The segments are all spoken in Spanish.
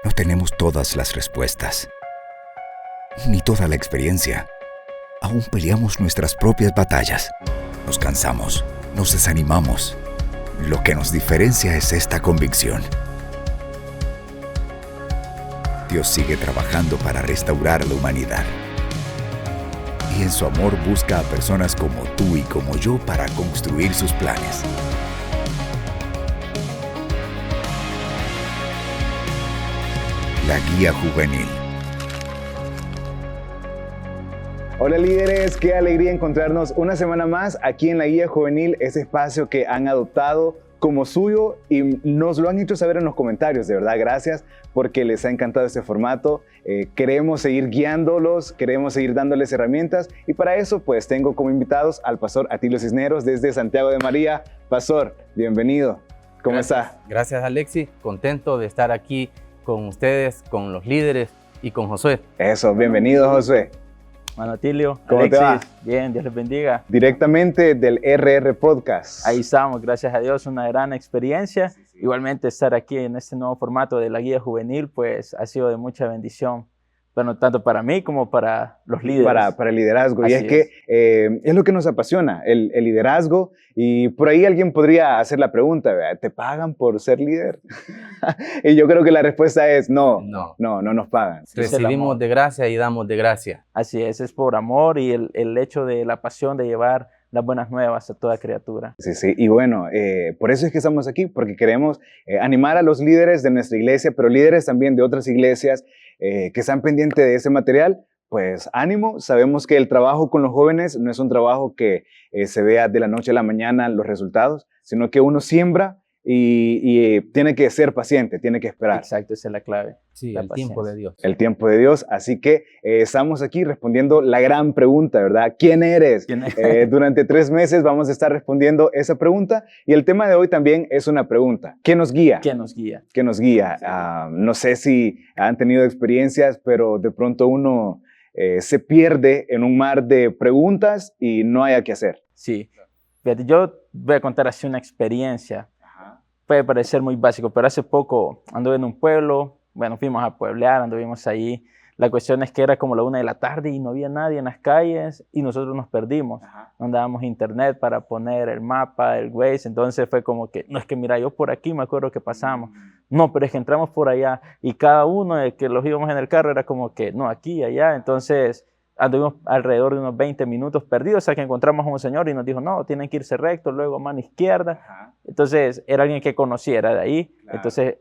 No tenemos todas las respuestas, ni toda la experiencia. Aún peleamos nuestras propias batallas. Nos cansamos, nos desanimamos. Lo que nos diferencia es esta convicción. Dios sigue trabajando para restaurar la humanidad. Y en su amor busca a personas como tú y como yo para construir sus planes. La Guía Juvenil. Hola líderes, qué alegría encontrarnos una semana más aquí en la Guía Juvenil, ese espacio que han adoptado como suyo y nos lo han hecho saber en los comentarios. De verdad, gracias porque les ha encantado este formato. Queremos seguir guiándolos, queremos seguir dándoles herramientas y para eso pues tengo como invitados al pastor Atilio Cisneros desde Santiago de María. Pastor, bienvenido. ¿Cómo está? Gracias, Alexis. Contento de estar aquí con ustedes, con los líderes y con Josué. Eso, bienvenido Josué. Mano Atilio, ¿Cómo Alexis, te va? Bien, Dios les bendiga. Directamente del RR Podcast. Ahí estamos, gracias a Dios, una gran experiencia. Igualmente estar aquí en este nuevo formato de la Guía Juvenil, pues ha sido de mucha bendición, pero tanto para mí como para los líderes. Para el liderazgo. Así y es que es lo que nos apasiona, el liderazgo. Y por ahí alguien podría hacer la pregunta, ¿te pagan por ser líder? Y yo creo que la respuesta es no nos pagan. Recibimos de gracia y damos de gracia. Así es por amor y el hecho de la pasión de llevar las buenas nuevas a toda criatura. Sí, y bueno, por eso es que estamos aquí, porque queremos animar a los líderes de nuestra iglesia, pero líderes también de otras iglesias que están pendientes de ese material. Pues ánimo, sabemos que el trabajo con los jóvenes no es un trabajo que se vea de la noche a la mañana los resultados, sino que uno siembra y tiene que ser paciente, tiene que esperar. Exacto, esa es la clave. Sí, la el paciencia. tiempo de Dios. El tiempo de Dios, así que estamos aquí respondiendo la gran pregunta, ¿verdad? ¿Quién eres? Durante 3 meses vamos a estar respondiendo esa pregunta y el tema de hoy también es una pregunta. ¿Qué nos guía? ¿Quién nos guía? ¿Qué nos guía? No sé si han tenido experiencias, pero de pronto uno se pierde en un mar de preguntas y no hay qué hacer. Sí, fíjate, yo voy a contar así una experiencia. Puede parecer muy básico, pero hace poco anduve en un pueblo, bueno, fuimos a pueblear, anduvimos ahí. La cuestión es que era como la 1 de la tarde y no había nadie en las calles y nosotros nos perdimos. No andábamos internet para poner el mapa, el Waze, entonces fue como que, no es que mira, yo por aquí me acuerdo que pasamos. No, pero es que entramos por allá y cada uno de que los íbamos en el carro era como que, no, aquí, allá, entonces anduvimos alrededor de unos 20 minutos perdidos hasta que encontramos a un señor y nos dijo, no, tienen que irse recto, luego a mano izquierda. Entonces era alguien que conociera de ahí. Claro. Entonces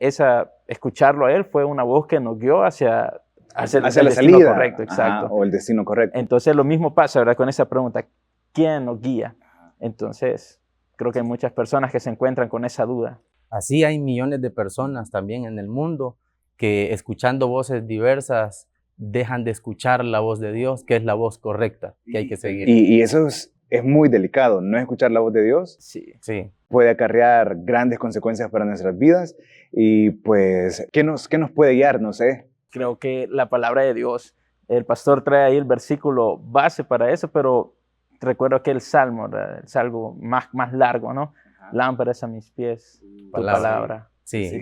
escucharlo a él fue una voz que nos guió hacia la salida correcto, exacto. O el destino correcto. Entonces lo mismo pasa, ¿verdad? Con esa pregunta, ¿quién nos guía? Entonces creo que hay muchas personas que se encuentran con esa duda. Así hay millones de personas también en el mundo que escuchando voces diversas dejan de escuchar la voz de Dios, que es la voz correcta que hay que seguir. Y eso es muy delicado, no escuchar la voz de Dios. Sí. Puede acarrear grandes consecuencias para nuestras vidas y pues, ¿qué nos puede guiar? No sé. Creo que la palabra de Dios, el pastor trae ahí el versículo base para eso, pero recuerdo que el salmo más largo, ¿no? Ajá. Lámparas a mis pies, tu palabra. Sí.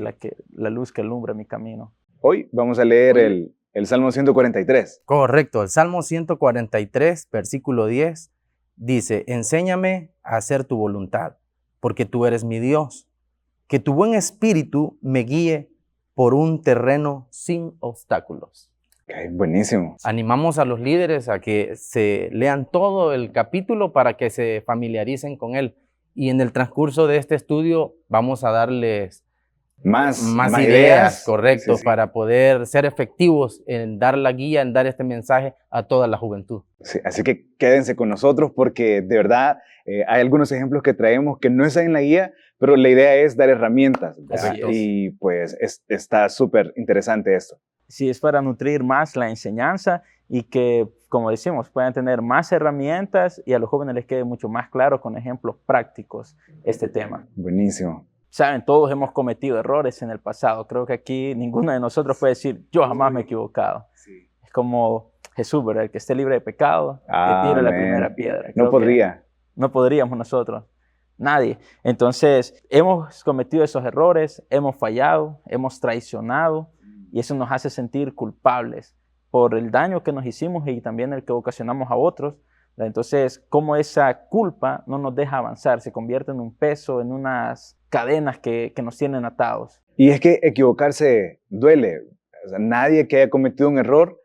La luz que alumbra mi camino. Hoy vamos a leer el Salmo 143. Correcto, el Salmo 143, versículo 10, dice, enséñame a hacer tu voluntad, porque tú eres mi Dios. Que tu buen espíritu me guíe por un terreno sin obstáculos. Okay, buenísimo. Animamos a los líderes a que se lean todo el capítulo para que se familiaricen con él. Y en el transcurso de este estudio vamos a darles más ideas, correcto, sí. Para poder ser efectivos en dar la guía, en dar este mensaje a toda la juventud. Sí, así que quédense con nosotros porque de verdad hay algunos ejemplos que traemos que no están en la guía, pero la idea es dar herramientas. Y pues está súper interesante esto. Sí, es para nutrir más la enseñanza y que, como decimos, puedan tener más herramientas y a los jóvenes les quede mucho más claro con ejemplos prácticos este tema. Buenísimo. Saben, todos hemos cometido errores en el pasado. Creo que aquí ninguno de nosotros puede decir, yo jamás me he equivocado. Sí. Es como Jesús, ¿verdad? El que esté libre de pecado, que tire la primera piedra. No podría. No podríamos nosotros, nadie. Entonces, hemos cometido esos errores, hemos fallado, hemos traicionado y eso nos hace sentir culpables por el daño que nos hicimos y también el que ocasionamos a otros. Entonces, como esa culpa no nos deja avanzar, se convierte en un peso, en unas cadenas que nos tienen atados. Y es que equivocarse duele. O sea, nadie que haya cometido un error,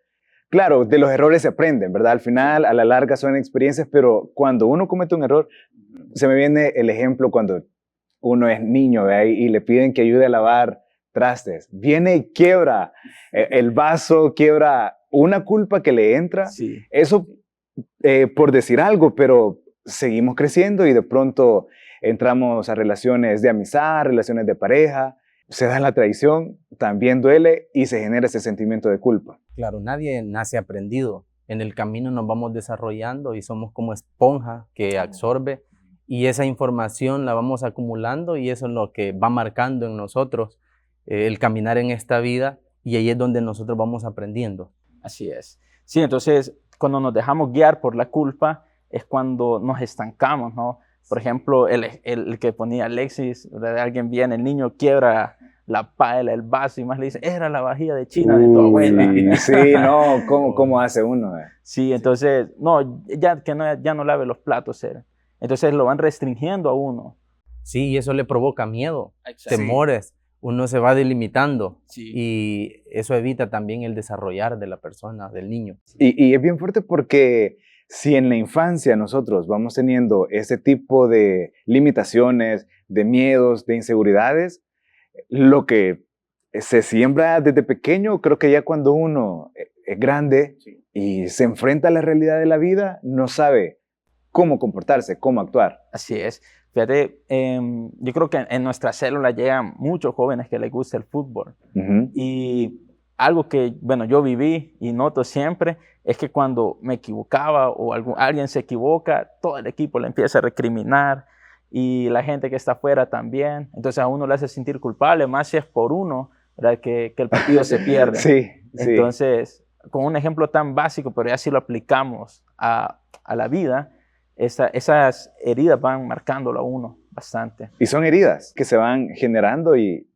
claro, de los errores se aprenden, ¿verdad? Al final, a la larga son experiencias, pero cuando uno comete un error, se me viene el ejemplo cuando uno es niño, ¿verdad? Y le piden que ayude a lavar trastes. Viene y quiebra el vaso, quiebra una culpa que le entra. Sí. Eso por decir algo, pero seguimos creciendo y de pronto entramos a relaciones de amistad, relaciones de pareja, se da la traición, también duele y se genera ese sentimiento de culpa. Claro, nadie nace aprendido. En el camino nos vamos desarrollando y somos como esponja que absorbe y esa información la vamos acumulando y eso es lo que va marcando en nosotros el caminar en esta vida y ahí es donde nosotros vamos aprendiendo. Así es. Sí, entonces cuando nos dejamos guiar por la culpa es cuando nos estancamos, ¿no? Por ejemplo, el que ponía Alexis, alguien viene, el niño quiebra la pala, el vaso y más le dice, era la vajilla de China de tu abuela. Sí, no, ¿cómo hace uno? Sí, entonces, no, ya no lave los platos, él. Entonces lo van restringiendo a uno. Sí, y eso le provoca miedo, Exacto. temores, uno se va delimitando Sí. y eso evita también el desarrollar de la persona, del niño. Y es bien fuerte porque si en la infancia nosotros vamos teniendo ese tipo de limitaciones, de miedos, de inseguridades, lo que se siembra desde pequeño, creo que ya cuando uno es grande y se enfrenta a la realidad de la vida, no sabe cómo comportarse, cómo actuar. Así es. Fíjate, yo creo que en nuestra célula llegan muchos jóvenes que les gusta el fútbol. Y algo que, bueno, yo viví y noto siempre es que cuando me equivocaba o alguien se equivoca, todo el equipo le empieza a recriminar y la gente que está afuera también. Entonces a uno le hace sentir culpable, más si es por uno, ¿verdad? Que el partido se pierde. Sí. Entonces, con un ejemplo tan básico, pero ya si lo aplicamos a la vida, esas heridas van marcándolo a uno bastante. Y son heridas que se van generando y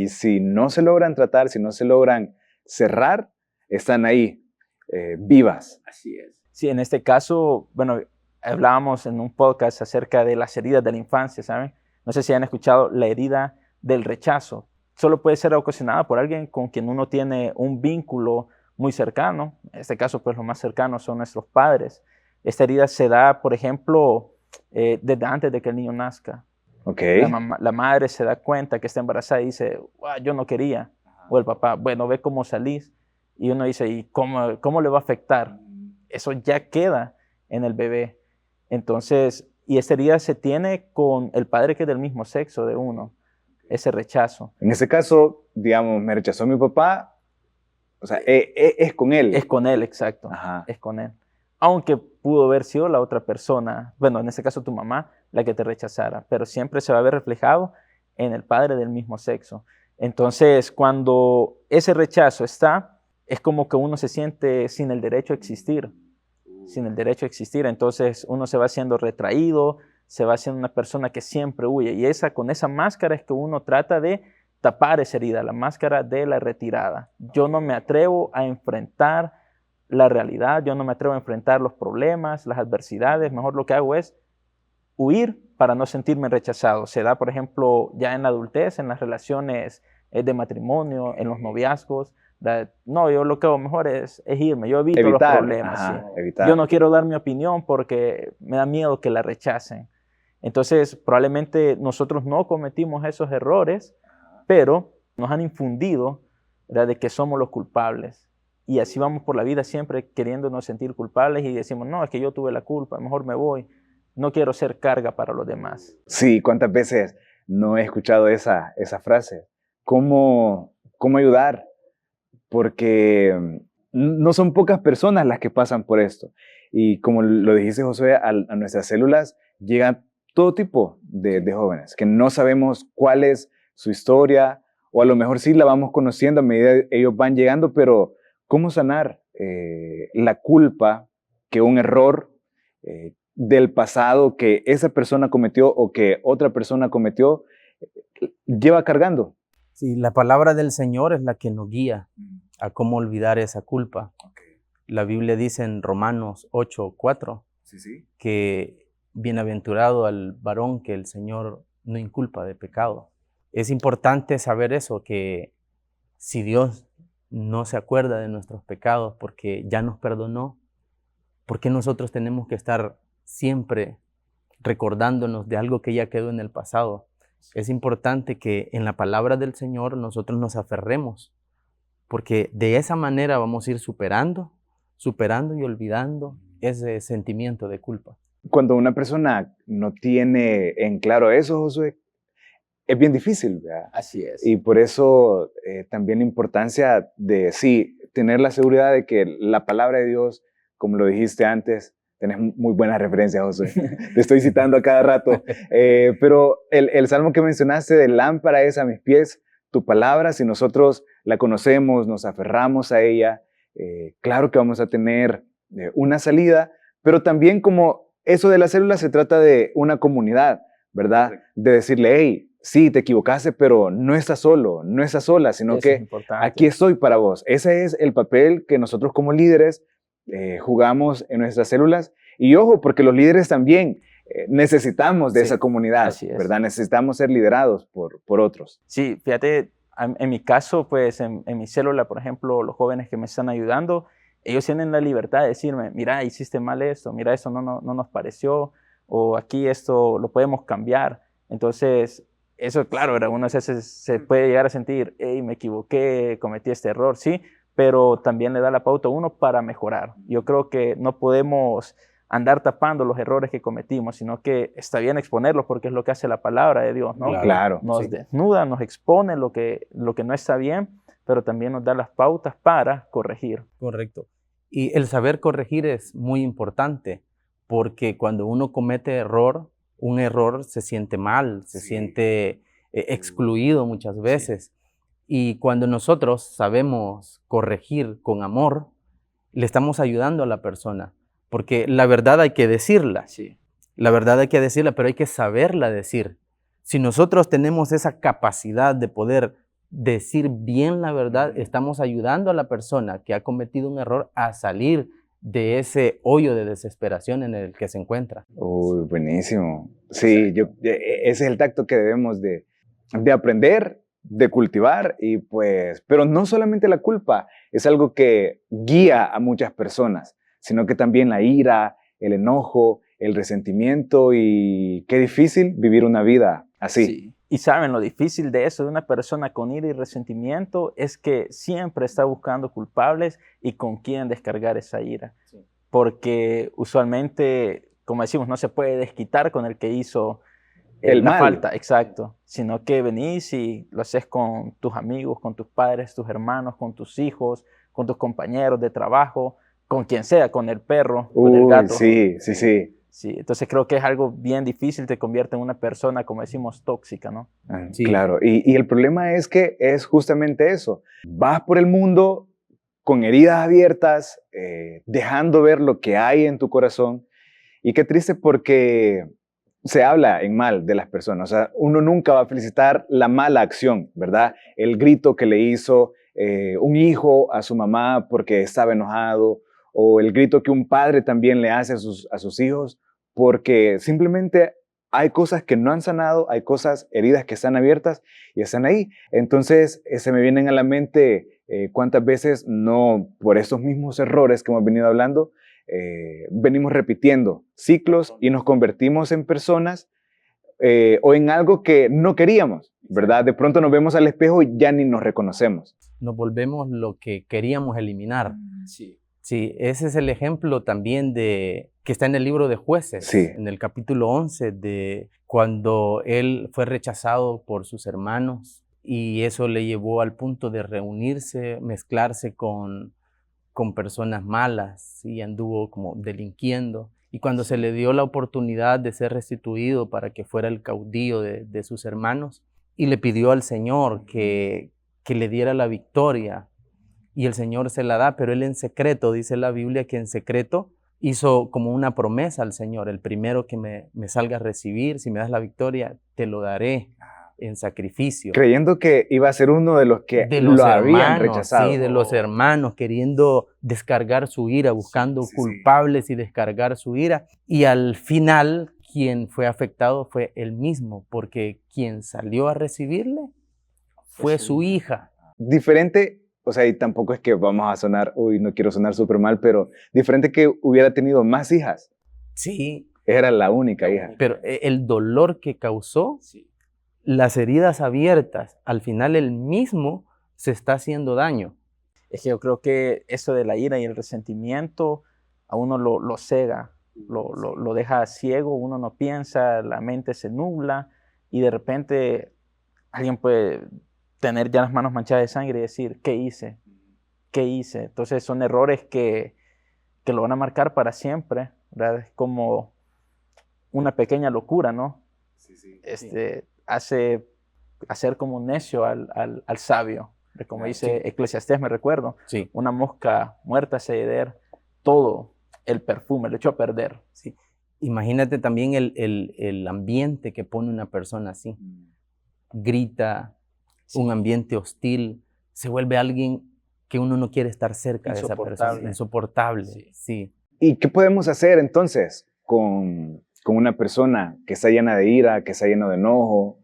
si no se logran tratar, si no se logran cerrar, están ahí, vivas. Así es. Sí, en este caso, bueno, hablábamos en un podcast acerca de las heridas de la infancia, ¿saben? No sé si han escuchado la herida del rechazo. Solo puede ser ocasionada por alguien con quien uno tiene un vínculo muy cercano. En este caso, pues los más cercanos son nuestros padres. Esta herida se da, por ejemplo, desde antes de que el niño nazca. Okay. La madre se da cuenta que está embarazada y dice, yo no quería. O el papá, bueno, ve cómo salís. Y uno dice, ¿y cómo le va a afectar? Eso ya queda en el bebé. Entonces, y esta herida se tiene con el padre que es del mismo sexo de uno, ese rechazo. En ese caso, digamos, me rechazó mi papá, o sea, es con él. Es con él, exacto. Ajá. Es con él. Aunque pudo haber sido la otra persona, bueno, en este caso tu mamá, la que te rechazara, pero siempre se va a ver reflejado en el padre del mismo sexo. Entonces, cuando ese rechazo está, es como que uno se siente sin el derecho a existir, sin el derecho a existir. Entonces, uno se va haciendo retraído, se va haciendo una persona que siempre huye. Y con esa máscara es que uno trata de tapar esa herida, la máscara de la retirada. Yo no me atrevo a enfrentar la realidad, yo no me atrevo a enfrentar los problemas, las adversidades. Mejor lo que hago es huir para no sentirme rechazado. Se da, por ejemplo, ya en la adultez, en las relaciones de matrimonio, en los noviazgos. No, yo lo que hago mejor es irme, yo evito los problemas. Ajá, ¿sí? evitar. Yo no quiero dar mi opinión porque me da miedo que la rechacen. Entonces, probablemente nosotros no cometimos esos errores, pero nos han infundido, ¿verdad?, de que somos los culpables. Y así vamos por la vida siempre queriéndonos sentir culpables y decimos, no, es que yo tuve la culpa, mejor me voy. No quiero ser carga para los demás. Sí, ¿cuántas veces no he escuchado esa frase? ¿Cómo ayudar? Porque no son pocas personas las que pasan por esto. Y como lo dijiste, Josué, a nuestras células llegan todo tipo de jóvenes que no sabemos cuál es su historia, o a lo mejor sí la vamos conociendo a medida que ellos van llegando, pero ¿cómo sanar la culpa que un error del pasado que esa persona cometió o que otra persona cometió lleva cargando? Sí, la palabra del Señor es la que nos guía a cómo olvidar esa culpa. Okay. La Biblia dice en Romanos 8:4 Sí. que bienaventurado al varón que el Señor no inculpa de pecado. Es importante saber eso, que si Dios no se acuerda de nuestros pecados porque ya nos perdonó, ¿por qué nosotros tenemos que estar siempre recordándonos de algo que ya quedó en el pasado? Es importante que en la palabra del Señor nosotros nos aferremos, porque de esa manera vamos a ir superando y olvidando ese sentimiento de culpa. Cuando una persona no tiene en claro eso, Josué, es bien difícil, ¿verdad? Así es. Y por eso también la importancia de, sí, tener la seguridad de que la palabra de Dios, como lo dijiste antes, tenés muy buena referencia, Josué. Te estoy citando a cada rato. Pero el salmo que mencionaste de lámpara es a mis pies tu palabra, si nosotros la conocemos, nos aferramos a ella, claro que vamos a tener una salida, pero también como eso de la célula se trata de una comunidad, ¿verdad? De decirle, hey, sí, te equivocaste, pero no estás solo, no estás sola, sino Eso es que importante. aquí estoy para vos. Ese es el papel que nosotros como líderes jugamos en nuestras células. Y ojo, porque los líderes también necesitamos de esa comunidad, ¿verdad? Necesitamos ser liderados por otros. Sí, fíjate, en mi caso, pues en mi célula, por ejemplo, los jóvenes que me están ayudando, ellos tienen la libertad de decirme, mira, hiciste mal esto, mira, eso no nos pareció, o aquí esto lo podemos cambiar. Entonces, eso, claro, algunas veces se puede llegar a sentir, hey, me equivoqué, cometí este error, sí, pero también le da la pauta a uno para mejorar. Yo creo que no podemos andar tapando los errores que cometimos, sino que está bien exponerlos porque es lo que hace la palabra de Dios, ¿no? Claro. Nos desnuda, nos expone lo que no está bien, pero también nos da las pautas para corregir. Correcto. Y el saber corregir es muy importante, porque cuando uno comete un error se siente mal, se siente excluido muchas veces. Y cuando nosotros sabemos corregir con amor, le estamos ayudando a la persona, porque la verdad hay que decirla. La verdad hay que decirla, pero hay que saberla decir. Si nosotros tenemos esa capacidad de poder decir bien la verdad, estamos ayudando a la persona que ha cometido un error a salir de ese hoyo de desesperación en el que se encuentra. Uy, buenísimo. Sí, ese es el tacto que debemos de aprender, de cultivar, y pues, pero no solamente la culpa, es algo que guía a muchas personas, sino que también la ira, el enojo, el resentimiento, y qué difícil vivir una vida así. Sí. Y saben, lo difícil de eso, de una persona con ira y resentimiento, es que siempre está buscando culpables y con quién descargar esa ira. Sí. Porque usualmente, como decimos, no se puede desquitar con el que hizo la falta, exacto, sino que venís y lo haces con tus amigos, con tus padres, tus hermanos, con tus hijos, con tus compañeros de trabajo, con quien sea, con el perro, con el gato. Sí. Sí, entonces creo que es algo bien difícil, te convierte en una persona, como decimos, tóxica, ¿no? Sí. Claro, y el problema es que es justamente eso. Vas por el mundo con heridas abiertas, dejando ver lo que hay en tu corazón, y qué triste porque se habla en mal de las personas. O sea, uno nunca va a felicitar la mala acción, ¿verdad? El grito que le hizo un hijo a su mamá porque estaba enojado, o el grito que un padre también le hace a sus hijos, porque simplemente hay cosas que no han sanado, hay cosas, heridas que están abiertas y están ahí. Entonces, se me vienen a la mente cuántas veces no, por esos mismos errores que hemos venido hablando, venimos repitiendo ciclos y nos convertimos en personas o en algo que no queríamos, ¿verdad? De pronto nos vemos al espejo y ya ni nos reconocemos. Nos volvemos lo que queríamos eliminar. Sí, ese es el ejemplo también que está en el libro de Jueces, en el capítulo 11, de cuando él fue rechazado por sus hermanos y eso le llevó al punto de reunirse, mezclarse con personas malas y anduvo como delinquiendo. Y cuando se le dio la oportunidad de ser restituido para que fuera el caudillo de sus hermanos, y le pidió al Señor que le diera la victoria, y el Señor se la da, pero él en secreto, dice la Biblia que en secreto hizo como una promesa al Señor: el primero que me salga a recibir, si me das la victoria, te lo daré. en sacrificio. Creyendo que iba a ser uno de los que De los lo habían hermanos, rechazado. sí, de los hermanos, queriendo descargar su ira, buscando culpables y descargar su ira. Y al final, quien fue afectado fue él mismo, porque quien salió a recibirle fue su hija. Diferente, o sea, y tampoco es que vamos a sonar, uy, no quiero sonar súper mal, pero diferente que hubiera tenido más hijas. Sí. Era la única hija. Pero el dolor que causó, las heridas abiertas, al final él mismo se está haciendo daño. Es que yo creo que eso de la ira y el resentimiento a uno lo cega, lo deja ciego, uno no piensa, la mente se nubla y de repente alguien puede tener ya las manos manchadas de sangre y decir, ¿qué hice? ¿Qué hice? Entonces son errores que lo van a marcar para siempre, ¿verdad? Es como una pequeña locura, ¿no? Hace hacer como un necio al sabio. Como dice Eclesiastés, me recuerdo. Sí. Una mosca muerta hace ceder todo el perfume, lo echó a perder. Sí. Imagínate también el ambiente que pone una persona así. Grita, un ambiente hostil, se vuelve alguien que uno no quiere estar cerca de esa persona. Insoportable. Sí. ¿Y qué podemos hacer entonces con una persona que está llena de ira, que está llena de enojo?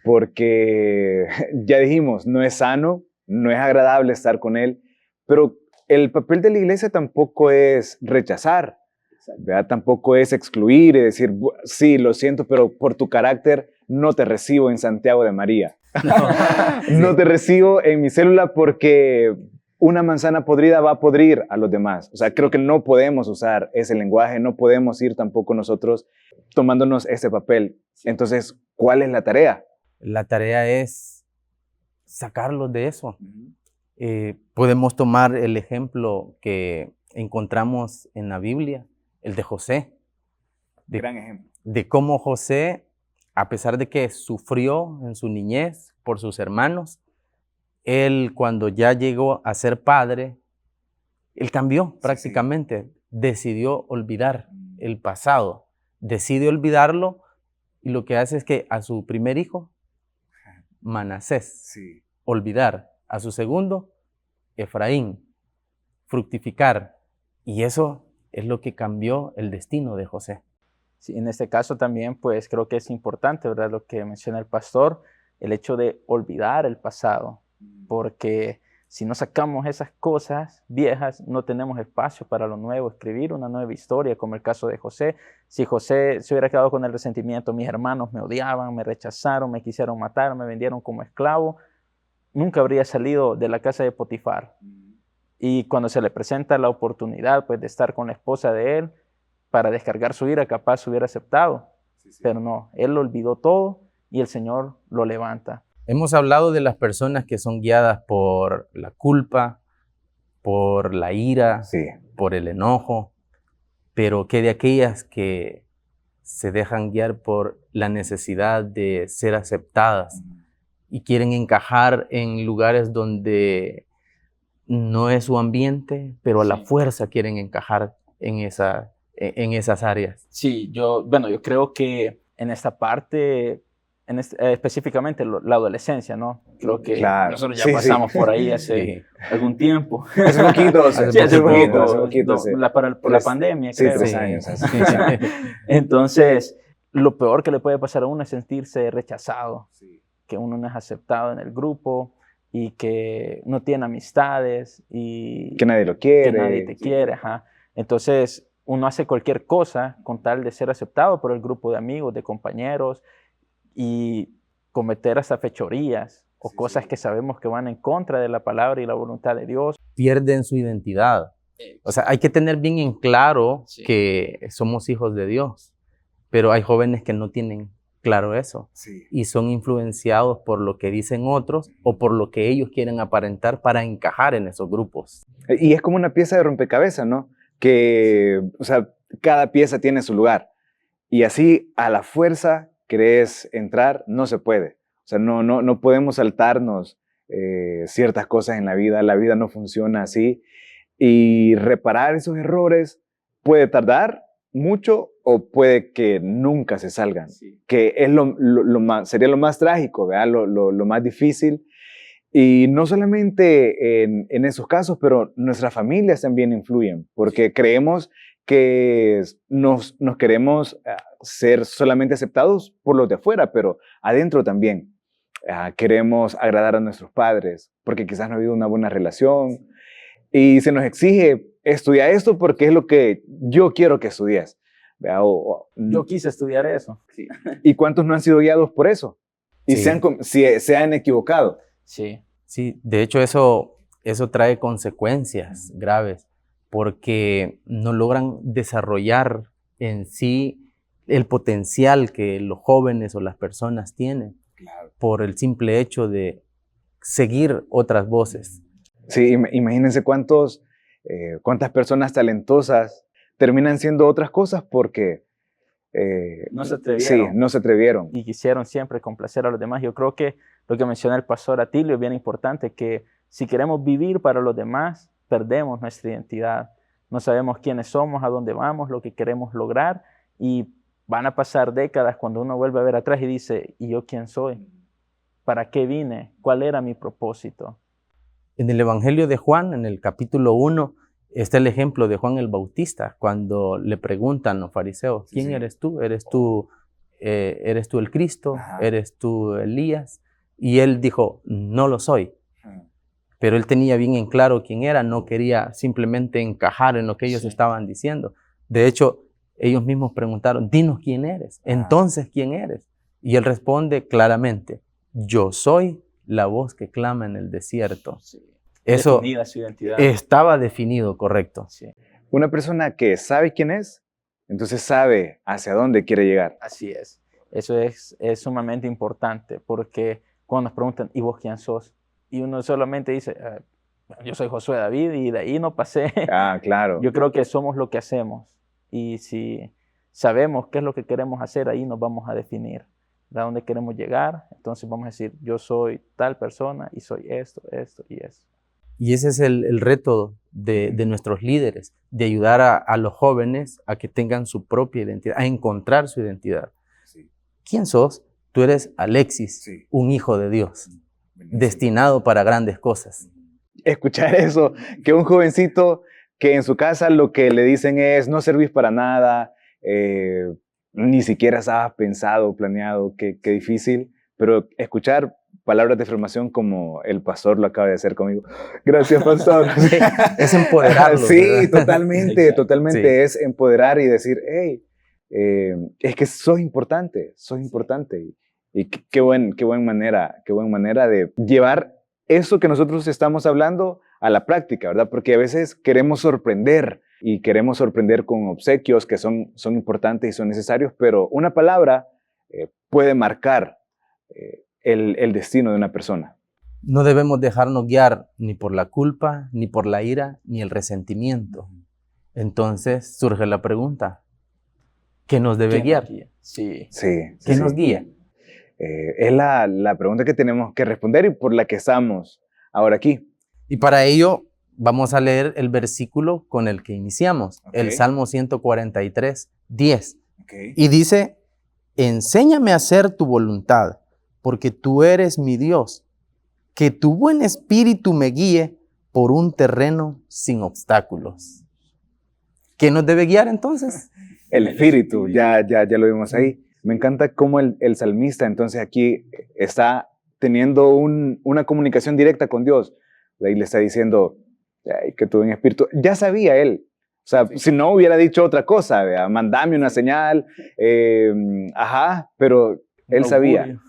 Porque ya dijimos, no es sano, no es agradable estar con él, pero el papel de la iglesia tampoco es rechazar, ¿verdad? Tampoco es excluir y decir, sí, lo siento, pero por tu carácter no te recibo en Santiago de María. No te recibo en mi célula porque una manzana podrida va a podrir a los demás. O sea, creo que no podemos usar ese lenguaje, no podemos ir tampoco nosotros tomándonos ese papel. Entonces, ¿cuál es la tarea? La tarea es sacarlos de eso. Podemos tomar el ejemplo que encontramos en la Biblia, el de José. Gran ejemplo. De cómo José, a pesar de que sufrió en su niñez por sus hermanos, él cuando ya llegó a ser padre, él cambió prácticamente. Decidió olvidar el pasado, decide olvidarlo y lo que hace es que a su primer hijo, Manasés, olvidar, a su segundo, Efraín, fructificar. Y eso es lo que cambió el destino de José. Sí, en este caso también, pues creo que es importante, ¿verdad? Lo que menciona el pastor, el hecho de olvidar el pasado, porque si no sacamos esas cosas viejas, no tenemos espacio para lo nuevo, escribir una nueva historia, como el caso de José. Si José se hubiera quedado con el resentimiento, mis hermanos me odiaban, me rechazaron, me quisieron matar, me vendieron como esclavo, nunca habría salido de la casa de Potifar. Y cuando se le presenta la oportunidad, pues, de estar con la esposa de él, para descargar su ira, capaz hubiera aceptado. Pero no, él lo olvidó todo y el Señor lo levanta. Hemos hablado de las personas que son guiadas por la culpa, por la ira, por el enojo, pero ¿qué de aquellas que se dejan guiar por la necesidad de ser aceptadas y quieren encajar en lugares donde no es su ambiente, pero a la fuerza quieren encajar en esas áreas? Sí, yo creo que en esta parte, específicamente la adolescencia, ¿no? Creo que nosotros ya pasamos por ahí hace algún tiempo. Hace poquito. Por la pandemia, creo. 3 años. Entonces, lo peor que le puede pasar a uno es sentirse rechazado, que uno no es aceptado en el grupo y que no tiene amistades y que nadie lo quiere. Que nadie te quiere, Entonces, uno hace cualquier cosa con tal de ser aceptado por el grupo de amigos, de compañeros, y cometer hasta fechorías o cosas que sabemos que van en contra de la palabra y la voluntad de Dios. Pierden su identidad. O sea, hay que tener bien en claro que somos hijos de Dios, pero hay jóvenes que no tienen claro eso y son influenciados por lo que dicen otros o por lo que ellos quieren aparentar para encajar en esos grupos. Y es como una pieza de rompecabezas, ¿no? Que, o sea, cada pieza tiene su lugar y así a la fuerza querés entrar, no se puede. O sea, no podemos saltarnos ciertas cosas en la vida no funciona así y reparar esos errores puede tardar, mucho o puede que nunca se salgan, que es sería lo más trágico, ¿verdad? Lo más difícil. Y no solamente en esos casos, pero nuestras familias también influyen, porque creemos que nos queremos ser solamente aceptados por los de afuera, pero adentro también. Queremos agradar a nuestros padres, porque quizás no ha habido una buena relación, y se nos exige estudiar esto porque es lo que yo quiero que estudies. Yo quise estudiar eso. Sí. ¿Y cuántos no han sido guiados por eso? Y Sí. se han equivocado. Sí. Sí, de hecho eso trae consecuencias graves porque no logran desarrollar en sí el potencial que los jóvenes o las personas tienen por el simple hecho de seguir otras voces. Sí, imagínense cuántas personas talentosas terminan siendo otras cosas porque no se atrevieron. Sí, no se atrevieron. Y quisieron siempre complacer a los demás. Yo creo que lo que menciona el pastor Atilio es bien importante, que si queremos vivir para los demás, perdemos nuestra identidad. No sabemos quiénes somos, a dónde vamos, lo que queremos lograr, y van a pasar décadas cuando uno vuelve a ver atrás y dice, ¿y yo quién soy? ¿Para qué vine? ¿Cuál era mi propósito? En el Evangelio de Juan, en el capítulo 1, está el ejemplo de Juan el Bautista, cuando le preguntan los fariseos, ¿quién eres tú? ¿Eres tú el Cristo? Ajá. ¿Eres tú Elías? Y él dijo, no lo soy. Pero él tenía bien en claro quién era, no quería simplemente encajar en lo que ellos estaban diciendo. De hecho, ellos mismos preguntaron, dinos quién eres. Entonces, ¿quién eres? Y él responde claramente, yo soy la voz que clama en el desierto. Eso Definida su identidad. estaba definido, correcto. Sí. Una persona que sabe quién es, entonces sabe hacia dónde quiere llegar. Así es. Eso es sumamente importante, porque cuando nos preguntan, ¿y vos quién sos? Y uno solamente dice, yo soy Josué David y de ahí no pasé. Claro. Yo creo que somos lo que hacemos. Y si sabemos qué es lo que queremos hacer, ahí nos vamos a definir de dónde queremos llegar. Entonces vamos a decir, yo soy tal persona y soy esto, esto y esto. Y ese es el reto de nuestros líderes, de ayudar a los jóvenes a que tengan su propia identidad, a encontrar su identidad. Sí. ¿Quién sos? Tú eres Alexis, Sí. un hijo de Dios, destinado para grandes cosas. Escuchar eso, que un jovencito que en su casa lo que le dicen es no servís para nada, ni siquiera estabas pensado, planeado, qué difícil, pero escuchar palabras de afirmación como el pastor lo acaba de hacer conmigo. Gracias, pastor. Es empoderarlo. Sí, totalmente. Sí. Es empoderar y decir, hey, es que soy importante. Y qué buena manera de llevar eso que nosotros estamos hablando a la práctica, ¿verdad? Porque a veces queremos sorprender y queremos sorprender con obsequios que son importantes y son necesarios, pero una palabra puede marcar el destino de una persona. No debemos dejarnos guiar ni por la culpa, ni por la ira, ni el resentimiento. Entonces surge la pregunta, ¿qué nos debe guiar? Sí. ¿Qué nos guía? Es la pregunta que tenemos que responder y por la que estamos ahora aquí. Y para ello vamos a leer el versículo con el que iniciamos, el Salmo 143, 10. Y dice, enséñame a hacer tu voluntad, porque tú eres mi Dios. Que tu buen espíritu me guíe por un terreno sin obstáculos. ¿Qué nos debe guiar entonces? El espíritu, ya lo vimos ahí. Me encanta cómo el salmista entonces aquí está teniendo una comunicación directa con Dios. Ahí le está diciendo que tu buen espíritu. Ya sabía él. O sea, si no hubiera dicho otra cosa, ¿verdad? Mandame una señal, pero él sabía.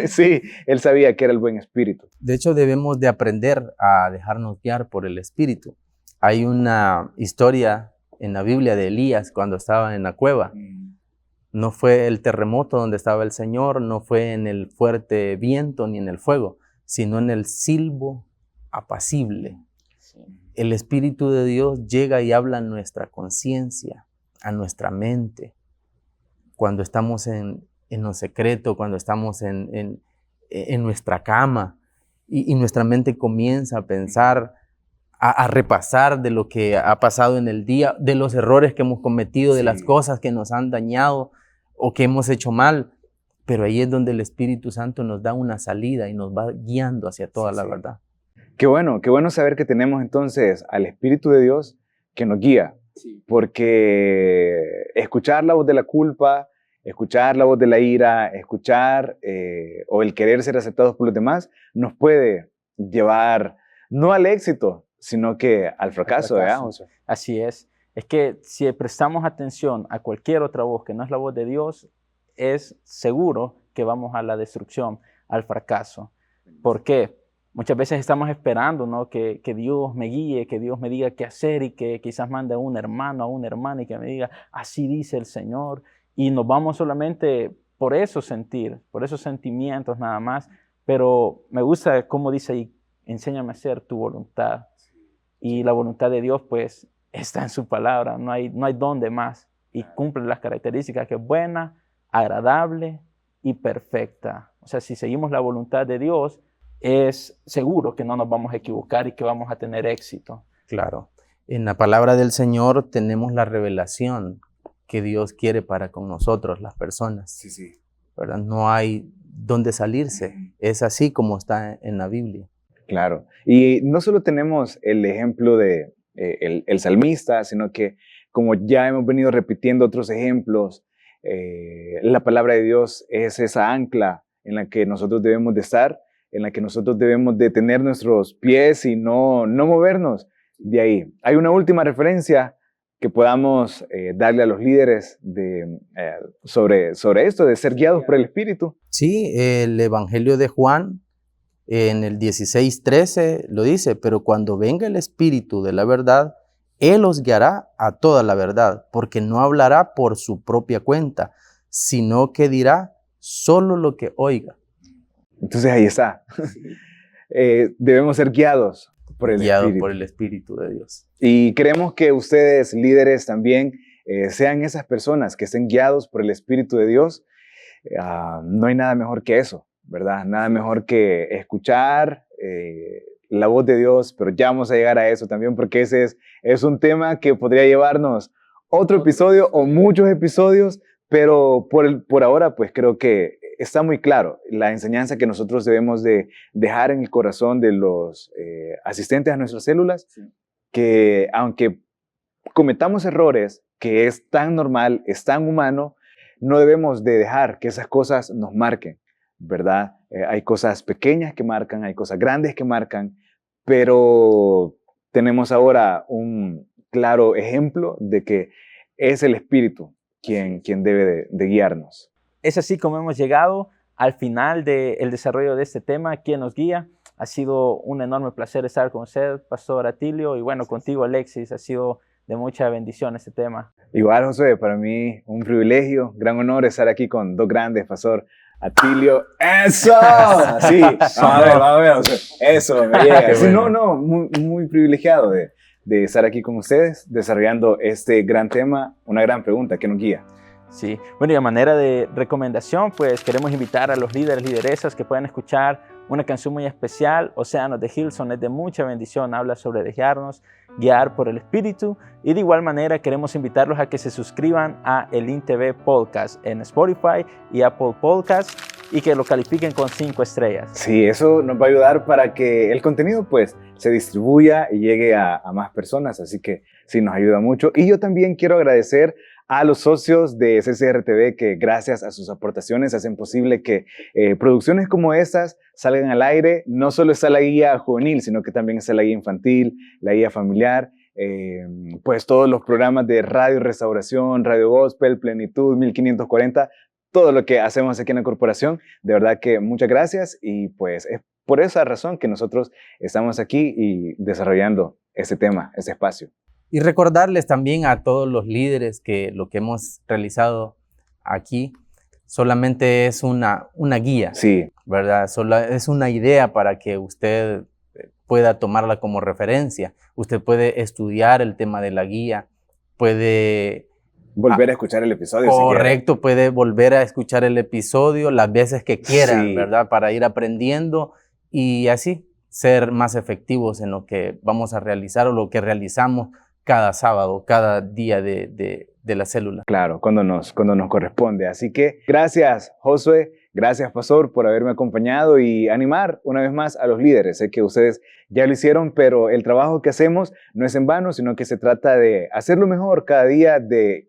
Sí, él sabía que era el buen espíritu. De hecho, debemos de aprender a dejarnos guiar por el espíritu. Hay una historia en la Biblia de Elías cuando estaba en la cueva. No fue el terremoto donde estaba el Señor, no fue en el fuerte viento ni en el fuego, sino en el silbo apacible. El Espíritu de Dios llega y habla a nuestra conciencia, a nuestra mente. Cuando estamos en lo secreto, cuando estamos en nuestra cama y nuestra mente comienza a pensar a repasar de lo que ha pasado en el día, de los errores que hemos cometido, de las cosas que nos han dañado o que hemos hecho mal. Pero ahí es donde el Espíritu Santo nos da una salida y nos va guiando hacia toda la verdad. Qué bueno saber que tenemos entonces al Espíritu de Dios que nos guía. Porque escuchar la voz de la culpa, escuchar la voz de la ira, escuchar o el querer ser aceptados por los demás, nos puede llevar no al éxito, sino que al fracaso, ¿verdad, José? Así es. Es que si prestamos atención a cualquier otra voz que no es la voz de Dios, es seguro que vamos a la destrucción, al fracaso. ¿Por qué? Muchas veces estamos esperando, ¿no? que Dios me guíe, que Dios me diga qué hacer y que quizás mande a un hermano, a una hermana y que me diga, así dice el Señor. Y nos vamos solamente por esos sentimientos nada más. Pero me gusta cómo dice ahí, enséñame a hacer tu voluntad. Y la voluntad de Dios, pues, está en su palabra. No hay dónde más. Y cumple las características que es buena, agradable y perfecta. O sea, si seguimos la voluntad de Dios, es seguro que no nos vamos a equivocar y que vamos a tener éxito. Claro. En la palabra del Señor tenemos la revelación que Dios quiere para con nosotros, las personas. ¿Verdad? No hay dónde salirse. Es así como está en la Biblia. Claro. Y no solo tenemos el ejemplo de el salmista, sino que como ya hemos venido repitiendo otros ejemplos, la palabra de Dios es esa ancla en la que nosotros debemos de estar, en la que nosotros debemos de tener nuestros pies y no movernos de ahí. Hay una última referencia que podamos darle a los líderes sobre esto, de ser guiados por el Espíritu. Sí, el Evangelio de Juan, en el 16:13 lo dice, pero cuando venga el Espíritu de la verdad, Él os guiará a toda la verdad, porque no hablará por su propia cuenta, sino que dirá solo lo que oiga. Entonces ahí está. Debemos ser guiados por el Espíritu de Dios. Y queremos que ustedes, líderes, también sean esas personas que estén guiados por el Espíritu de Dios. No hay nada mejor que eso, ¿verdad? Nada mejor que escuchar la voz de Dios, pero ya vamos a llegar a eso también, porque ese es un tema que podría llevarnos otro episodio o muchos episodios, pero por ahora pues creo que está muy claro la enseñanza que nosotros debemos de dejar en el corazón de los asistentes a nuestras células, que aunque cometamos errores, que es tan normal, es tan humano, no debemos de dejar que esas cosas nos marquen, ¿verdad? Hay cosas pequeñas que marcan, hay cosas grandes que marcan, pero tenemos ahora un claro ejemplo de que es el Espíritu quien debe de guiarnos. Es así como hemos llegado al final del desarrollo de este tema. ¿Quién nos guía? Ha sido un enorme placer estar con usted, Pastor Atilio, y bueno, contigo, Alexis. Ha sido de mucha bendición este tema. Igual, Josué, para mí un privilegio, gran honor estar aquí con dos grandes, Pastor Atilio. ¡Eso! Sí, vamos a ver, Josué. Eso, me llega. Sí, bueno. Muy privilegiado de estar aquí con ustedes, desarrollando este gran tema, una gran pregunta que nos guía. Sí, bueno, y a manera de recomendación, pues queremos invitar a los líderes, lideresas que puedan escuchar una canción muy especial, Océanos de Hillsong. Es de mucha bendición, habla sobre dejarnos guiar por el Espíritu, y de igual manera queremos invitarlos a que se suscriban a Elín TV Podcast en Spotify y Apple Podcast y que lo califiquen con 5 estrellas. Sí, eso nos va a ayudar para que el contenido pues se distribuya y llegue a más personas, así que sí, nos ayuda mucho. Y yo también quiero agradecer a los socios de CCRTV que gracias a sus aportaciones hacen posible que producciones como estas salgan al aire. No solo está la guía juvenil, sino que también está la guía infantil, la guía familiar, pues todos los programas de Radio Restauración, Radio Gospel, Plenitud, 1540, todo lo que hacemos aquí en la corporación. De verdad que muchas gracias, y pues es por esa razón que nosotros estamos aquí y desarrollando este tema, este espacio. Y recordarles también a todos los líderes que lo que hemos realizado aquí solamente es una guía, sí, ¿verdad? Solo es una idea para que usted pueda tomarla como referencia. Usted puede estudiar el tema de la guía, puede volver a escuchar el episodio. Correcto, si puede volver a escuchar el episodio las veces que quiera, sí, ¿verdad? Para ir aprendiendo y así ser más efectivos en lo que vamos a realizar o lo que realizamos cada sábado, cada día de la célula. Claro, cuando nos corresponde. Así que gracias, Josué, gracias, Pastor, por haberme acompañado y animar una vez más a los líderes. Sé que ustedes ya lo hicieron, pero el trabajo que hacemos no es en vano, sino que se trata de hacerlo mejor cada día, de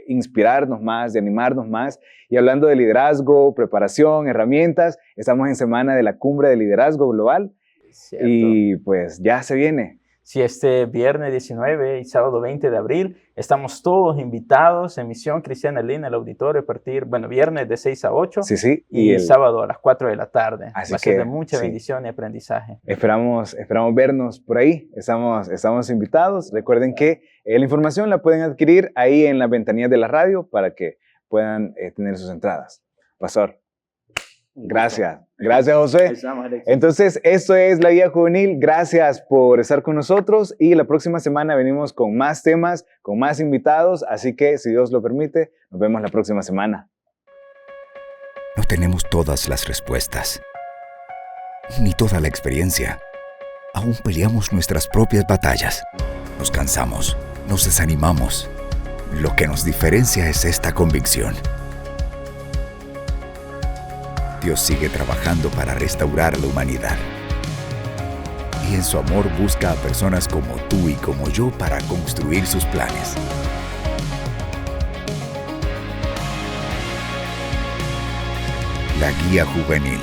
inspirarnos más, de animarnos más. Y hablando de liderazgo, preparación, herramientas, estamos en semana de la Cumbre de Liderazgo Global. Cierto. Y pues ya se viene. Sí, este viernes 19 y sábado 20 de abril estamos todos invitados en Misión Cristiana en Línea, el auditorio, a partir, viernes de 6 a 8 Sí, y sábado a las 4 de la tarde. Así Va a ser que, de mucha sí, bendición y aprendizaje. Esperamos vernos por ahí. Estamos invitados. Recuerden que la información la pueden adquirir ahí en las ventanillas de la radio para que puedan tener sus entradas. Pastor, gracias. Gracias, José. Entonces, esto es La Guía Juvenil. Gracias por estar con nosotros y la próxima semana venimos con más temas, con más invitados. Así que, si Dios lo permite, nos vemos la próxima semana. No tenemos todas las respuestas, ni toda la experiencia. Aún peleamos nuestras propias batallas. Nos cansamos, nos desanimamos. Lo que nos diferencia es esta convicción. Dios sigue trabajando para restaurar la humanidad. Y en su amor busca a personas como tú y como yo para construir sus planes. La Guía Juvenil.